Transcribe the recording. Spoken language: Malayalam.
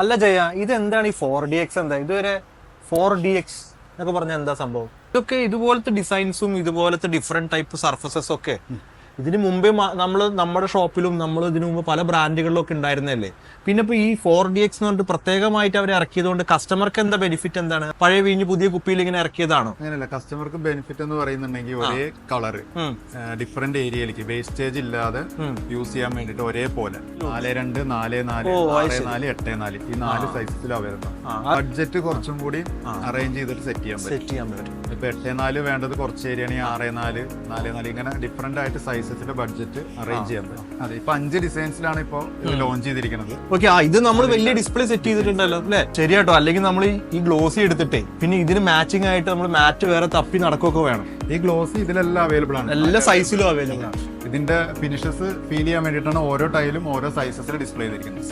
അല്ല ജയ, ഇത് എന്താണ് ഈ 4DX? എന്താ ഇതുവരെ 4DX എന്നൊക്കെ പറഞ്ഞാൽ എന്താ സംഭവം? ഇതൊക്കെ ഇതുപോലത്തെ ഡിസൈൻസും ഇതുപോലത്തെ ഡിഫറെന്റ് ടൈപ്പ് സർഫസസ് ഒക്കെ ഇതിന് മുമ്പേ നമ്മുടെ ഷോപ്പിലും നമ്മൾ ഇതിനു മുമ്പ് പല ബ്രാൻഡുകളിലും ഒക്കെ ഉണ്ടായിരുന്നല്ലേ. പിന്നെ ഇപ്പൊ ഈ 4DX എന്ന് പറഞ്ഞിട്ട് പ്രത്യേകമായിട്ട് അവർ ഇറക്കിയതുകൊണ്ട് കസ്റ്റമർക്ക് എന്താ ബെനിഫിറ്റ്? എന്താണ് പഴയ വീഞ്ഞ് പുതിയ കുപ്പിയിൽ ഇങ്ങനെ ഇറക്കിയതാണോ? അങ്ങനെയല്ല, കസ്റ്റമർക്ക് ബെനിഫിറ്റ് എന്ന് പറയുന്നുണ്ടെങ്കിൽ ഒരേ കളറ് ഡിഫറെന്റ് ഏരിയയിലേക്ക് വേസ്റ്റേജ് ഇല്ലാതെ യൂസ് ചെയ്യാൻ വേണ്ടിട്ട് ഒരേപോലെ 42, 44, 64, 84 ഈ 4 സൈസിൽ അവൈലബിൾ. ബഡ്ജറ്റ് കുറച്ചും കൂടി അറേഞ്ച് ചെയ്തിട്ട് സെറ്റ് ചെയ്യാൻ പറ്റും. ഇപ്പൊ 84 വേണ്ടത് കുറച്ച് ഏരിയ ആണെങ്കിൽ 64, 44 ഇങ്ങനെ ഡിഫറെന്റ് ആയിട്ട് സൈസസിന്റെ ബഡ്ജറ്റ് അറേഞ്ച് ചെയ്യാൻ പറ്റും. അതെ, ഇപ്പൊ 5 ഡിസൈൻസിലാണ് ഇപ്പൊ ലോഞ്ച് ചെയ്തിരിക്കുന്നത്. ഓക്കെ, ഇത് നമ്മൾ വലിയ ഡിസ്പ്ലേ സെറ്റ് ചെയ്തിട്ടുണ്ടല്ലോ അല്ലെ? ശരിയാട്ടോ. അല്ലെങ്കിൽ നമ്മൾ ഈ ഗ്ലോസി എടുത്തിട്ടേ പിന്നെ ഇതിന് മാച്ചിങ് ആയിട്ട് നമ്മൾ മാറ്റ് വേറെ തപ്പി നടക്കുകയൊക്കെ വേണം. ഈ ഗ്ലോസി ഇതിലെല്ലാം അവൈലബിൾ ആണ്, എല്ലാ സൈസിലും അവൈലബിൾ ആണ്. ഇതിന്റെ ഫിനിഷസ് ഫീൽ ചെയ്യാൻ വേണ്ടിയിട്ടാണ് ഓരോ ടൈലും ഓരോ സൈസസിൽ ഡിസ്പ്ലേ ചെയ്തിരിക്കുന്നത്.